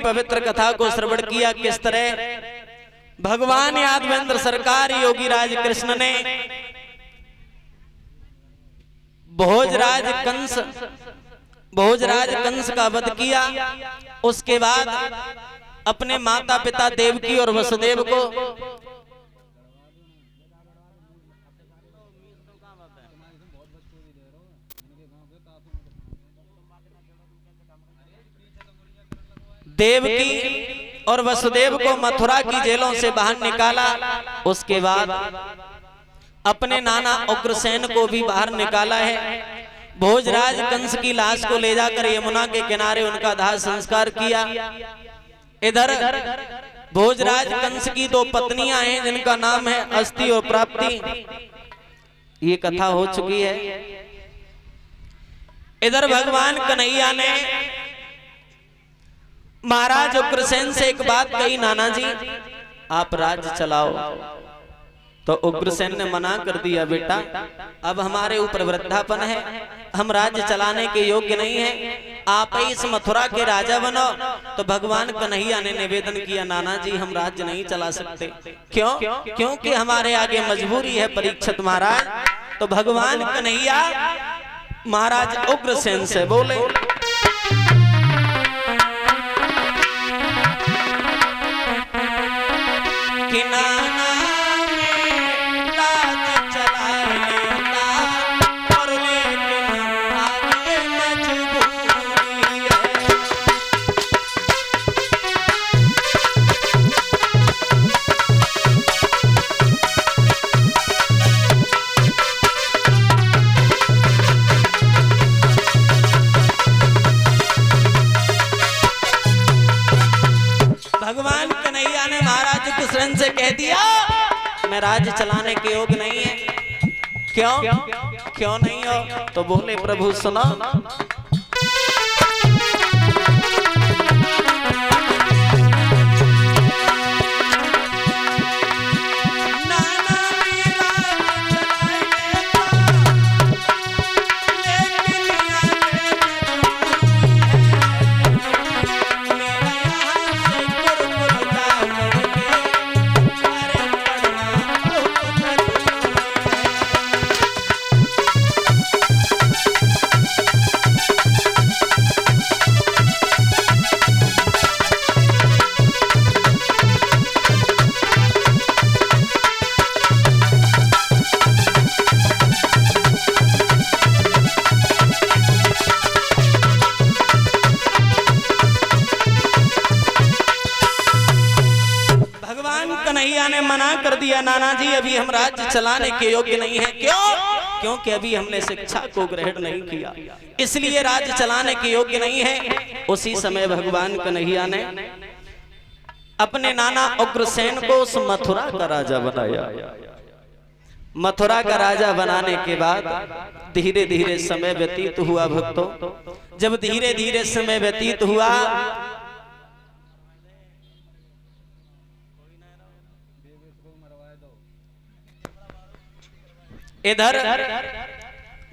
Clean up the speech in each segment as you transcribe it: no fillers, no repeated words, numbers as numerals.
पवित्र कथा को श्रवण किया। किस तरह भगवान यादवेंद्र सरकार योगी राज कृष्ण ने भोजराज कंस का वध किया। उसके बाद अपने माता पिता देवकी और वसुदेव को देवकी और वसुदेव को मथुरा की जेलों से बाहर निकाला। उसके बाद अपने नाना उग्रसेन को भी बाहर निकाला है। भोजराज कंस की लाश को ले जाकर यमुना के किनारे उनका दाह संस्कार किया। इधर भोजराज कंस की दो पत्नियां हैं जिनका नाम है अस्ति और प्राप्ति। ये कथा हो चुकी है। इधर भगवान कन्हैया ने महाराज उग्रसेन से एक बात कही, नाना जी आप राज्य चलाओ। तो उग्रसेन ने मना कर दिया, बेटा अब हमारे ऊपर वृद्धापन है, हम राज्य चलाने के योग्य नहीं हैं, आप ही इस मथुरा के राजा बनो। तो भगवान कन्हैया ने निवेदन किया, नाना जी हम राज्य नहीं चला सकते। क्यों? क्योंकि हमारे आगे मजबूरी है परीक्षित महाराज। तो भगवान कन्हैया महाराज उग्रसेन से बोले, कि नाना में राज चला लेता और लेकिन आगे मजबूरी है। भगवान कन्हैया ने महाराज उग्रसेन से कह दिया, मैं राज्य चलाने के योग्य नहीं है। क्यों नहीं हो? तो बोले, प्रभु सुनो, कन्हैया ने मना कर दिया, नाना जी अभी हम राज्य चलाने के योग्य नहीं है। क्यों? क्योंकि अभी हमने शिक्षा को ग्रहण नहीं किया, इसलिए राज्य चलाने के योग्य नहीं है। उसी समय भगवान कन्हैया ने अपने नाना उग्रसेन को उस मथुरा का राजा बनाया। मथुरा का राजा बनाने के बाद धीरे धीरे समय व्यतीत हुआ भक्तों। जब धीरे धीरे समय व्यतीत हुआ, इधर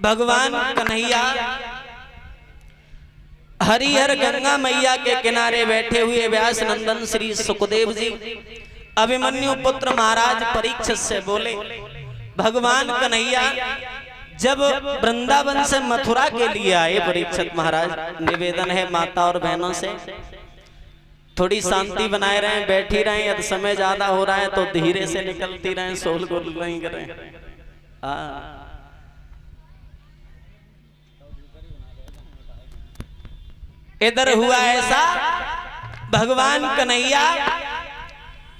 भगवान कन्हैया हरिहर गंगा मैया के किनारे बैठे हुए व्यास नंदन श्री सुखदेव जी अभिमन्यु पुत्र महाराज परीक्षित से बोले, भगवान कन्हैया जब वृंदावन से मथुरा के लिए आए, परीक्षित महाराज निवेदन है माता और बहनों से थोड़ी शांति बनाए रहें, बैठी रहें। यदि समय ज्यादा हो रहा है तो धीरे से निकलती रहें, शोर गुल नहीं करें। इधर हुआ ऐसा, भगवान कन्हैया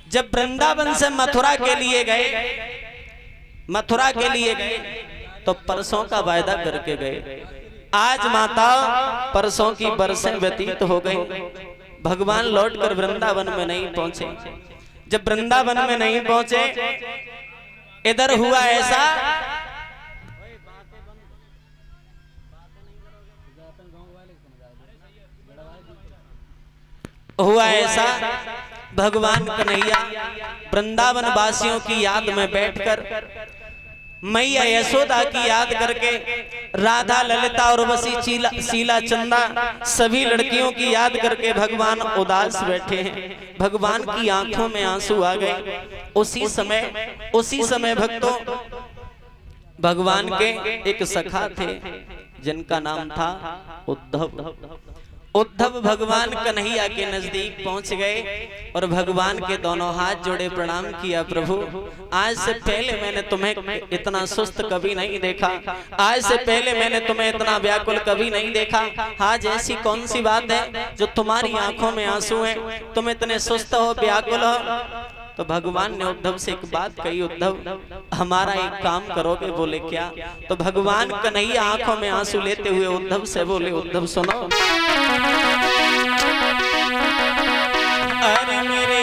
जब वृंदावन से मथुरा के लिए गए तो परसों का वायदा करके गए। आज माता परसों की बरसें व्यतीत हो गई, भगवान लौटकर वृंदावन में नहीं पहुंचे। जब वृंदावन में नहीं पहुंचे, इधर हुआ ऐसा, भगवान कन्हैया वृंदावन वासियों की याद में बैठकर मैया यशोदा की याद करके राधा ललिता और वसी शीला चंदा सभी लड़कियों की याद करके भगवान उदास बैठे हैं। भगवान की आंखों में आंसू आ गए। उसी समय भक्तों भगवान के एक सखा थे जिनका नाम था उद्धव। उद्धव भगवान कन्हैया के नजदीक पहुंच गए और भगवान के दोनों हाथ जोड़े प्रणाम किया। प्रभु, आज से पहले मैंने तुम्हें इतना सुस्त कभी नहीं देखा, आज से पहले मैंने तुम्हें इतना व्याकुल कभी नहीं देखा। आज ऐसी कौन सी बात है जो तुम्हारी आंखों में आंसू हैं, तुम इतने सुस्त हो, व्याकुल हो। तो भगवान ने उद्धव से एक बात कही, उद्धव हमारा एक काम करोगे? बोले क्या? तो भगवान कन्हैया आंखों में आंसू लेते हुए उद्धव से बोले, उद्धव सुनो, अरे मेरे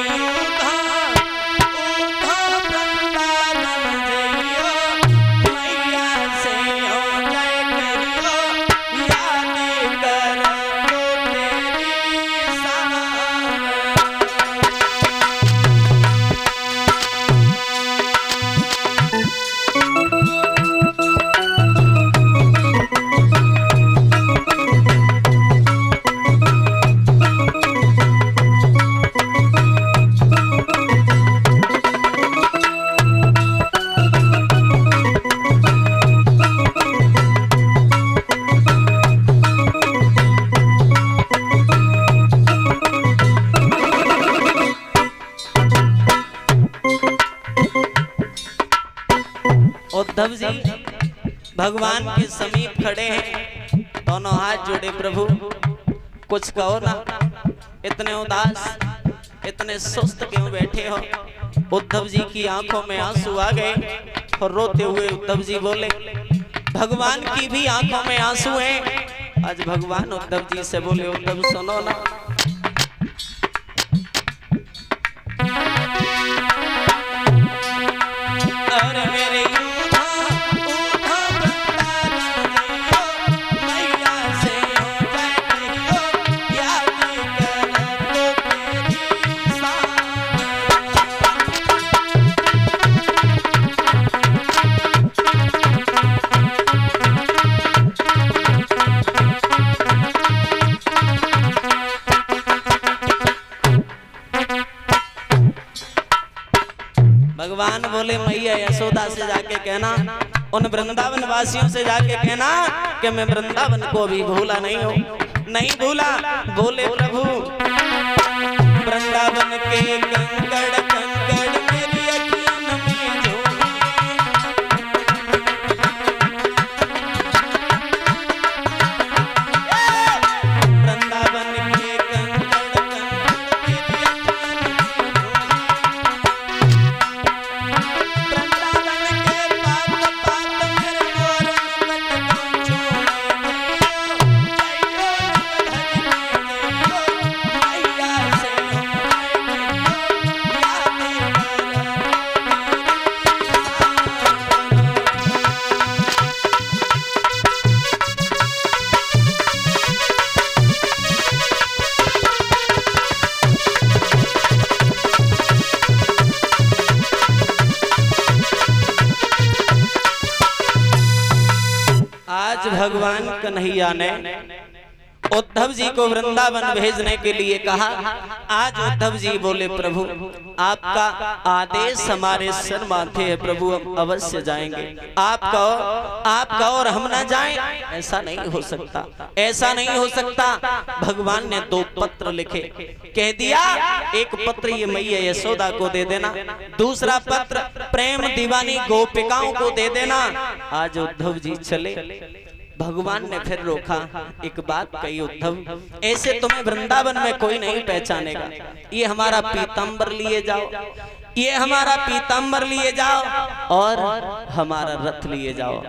उद्धव जी भगवान के समीप खड़े हैं, दोनों हाथ जोड़े, प्रभु कुछ कहो ना, इतने उदास इतने सुस्त क्यों बैठे हो? उद्धव जी की आंखों में आंसू आ गए और रोते हुए उद्धव जी बोले, भगवान की भी आंखों में आंसू हैं। आज भगवान उद्धव जी से बोले, उद्धव सुनो ना, अरे मेरे भगवान बोले, मैया यशोदा से जाके कहना, उन वृंदावन वासियों से जाके कहना कि मैं वृंदावन को भी भूला नहीं हूँ, नहीं भूला। बोले, प्रभु वृंदावन के कंकड़ कंकड़ मेरी अखियों में जो वृंदावन के कंकड़ भगवान कन्हैया ने उद्धव जी को वृंदावन भेजने के लिए कहा। आज उद्धव जी बोले, प्रभु आपका आदेश हमारे सर माथे है, प्रभु हम अवश्य जाएंगे। आपका और हम ना जाएं, ऐसा नहीं हो सकता, ऐसा नहीं हो सकता। भगवान ने 2 पत्र लिखे, कह दिया एक पत्र ये मैया यशोदा को दे देना, दूसरा पत्र प्रेम दीवानी गोपिकाओं को दे देना। आज उद्धव जी चले, भगवान ने फिर रोका, एक बात कही, उद्धव ऐसे तुम्हें वृंदावन में कोई नहीं पहचानेगा, ये हमारा पीतांबर लिए जाओ, ये हमारा पीतांबर लिए जाओ और हमारा रथ लिए जाओ।